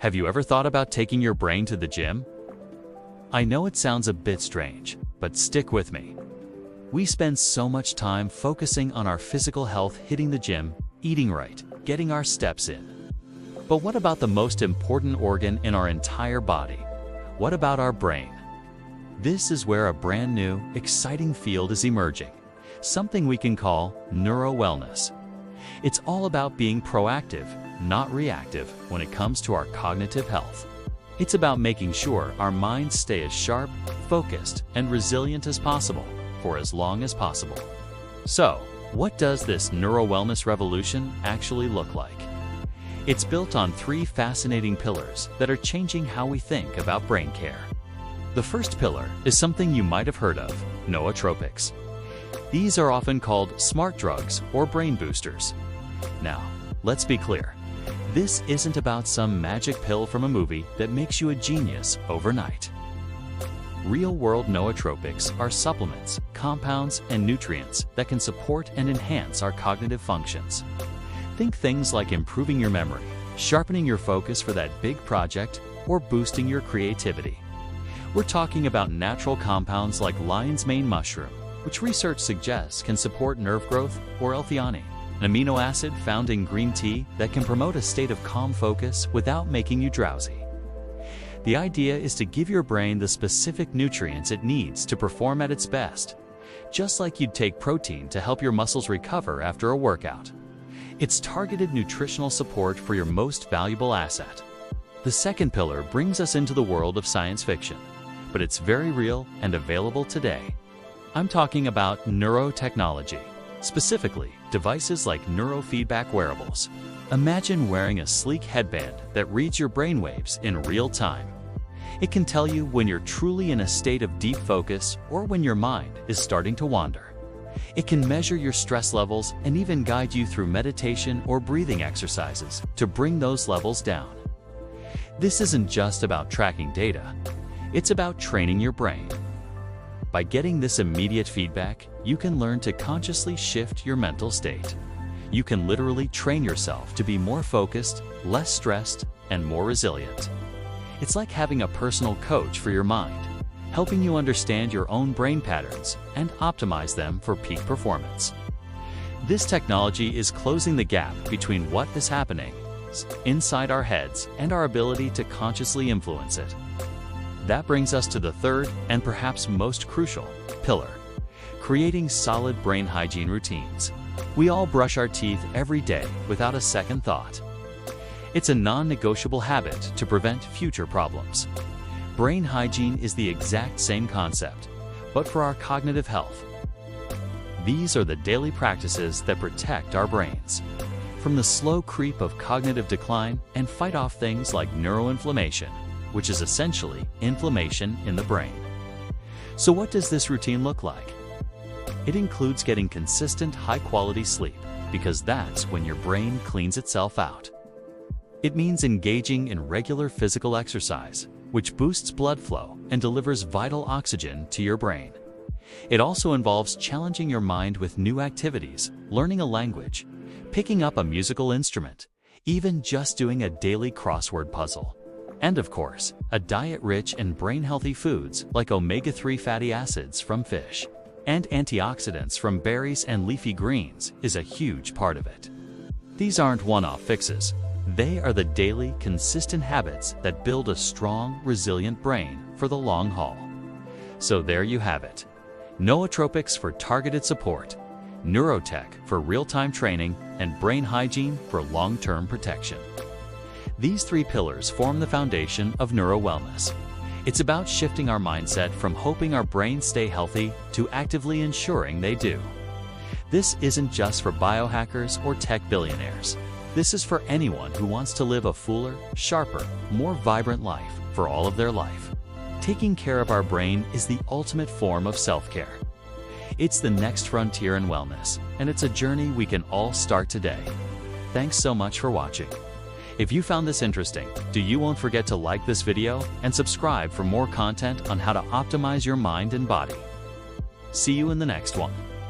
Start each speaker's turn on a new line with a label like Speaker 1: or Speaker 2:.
Speaker 1: Have you ever thought about taking your brain to the gym? I know it sounds a bit strange, but stick with me. We spend so much time focusing on our physical health, hitting the gym, eating right, getting our steps in. But what about the most important organ in our entire body? What about our brain? This is where a brand new, exciting field is emerging, something we can call neurowellness. It's all about being proactive, not reactive, when it comes to our cognitive health. It's about making sure our minds stay as sharp, focused, and resilient as possible for as long as possible. So, what does this neurowellness revolution actually look like? It's built on three fascinating pillars that are changing how we think about brain care. The first pillar is something you might have heard of: nootropics. These are often called smart drugs or brain boosters. Now, let's be clear. This isn't about some magic pill from a movie that makes you a genius overnight. Real-world nootropics are supplements, compounds, and nutrients that can support and enhance our cognitive functions. Think things like improving your memory, sharpening your focus for that big project, or boosting your creativity. We're talking about natural compounds like lion's mane mushroom, which research suggests can support nerve growth, or L-theanine, an amino acid found in green tea that can promote a state of calm focus without making you drowsy. The idea is to give your brain the specific nutrients it needs to perform at its best, just like you'd take protein to help your muscles recover after a workout. It's targeted nutritional support for your most valuable asset. The second pillar brings us into the world of science fiction, but it's very real and available today. I'm talking about neurotechnology, specifically devices like neurofeedback wearables. Imagine wearing a sleek headband that reads your brainwaves in real time. It can tell you when you're truly in a state of deep focus or when your mind is starting to wander. It can measure your stress levels and even guide you through meditation or breathing exercises to bring those levels down. This isn't just about tracking data, it's about training your brain. By getting this immediate feedback, you can learn to consciously shift your mental state. You can literally train yourself to be more focused, less stressed, and more resilient. It's like having a personal coach for your mind, helping you understand your own brain patterns and optimize them for peak performance. This technology is closing the gap between what is happening inside our heads and our ability to consciously influence it. That brings us to the third and perhaps most crucial pillar: creating solid brain hygiene routines. We all brush our teeth every day without a second thought. It's a non-negotiable habit to prevent future problems. Brain hygiene is the exact same concept, but for our cognitive health. These are the daily practices that protect our brains from the slow creep of cognitive decline and fight off things like neuroinflammation, which is essentially inflammation in the brain. So what does this routine look like? It includes getting consistent, high-quality sleep, because that's when your brain cleans itself out. It means engaging in regular physical exercise, which boosts blood flow and delivers vital oxygen to your brain. It also involves challenging your mind with new activities, learning a language, picking up a musical instrument, even just doing a daily crossword puzzle. And of course, a diet rich in brain-healthy foods like omega-3 fatty acids from fish and antioxidants from berries and leafy greens is a huge part of it. These aren't one-off fixes. They are the daily, consistent habits that build a strong, resilient brain for the long haul. So there you have it. Nootropics for targeted support, neurotech for real-time training, and brain hygiene for long-term protection. These three pillars form the foundation of neurowellness. It's about shifting our mindset from hoping our brains stay healthy to actively ensuring they do. This isn't just for biohackers or tech billionaires. This is for anyone who wants to live a fuller, sharper, more vibrant life for all of their life. Taking care of our brain is the ultimate form of self-care. It's the next frontier in wellness, and it's a journey we can all start today. Thanks so much for watching. If you found this interesting, won't forget to like this video and subscribe for more content on how to optimize your mind and body. See you in the next one.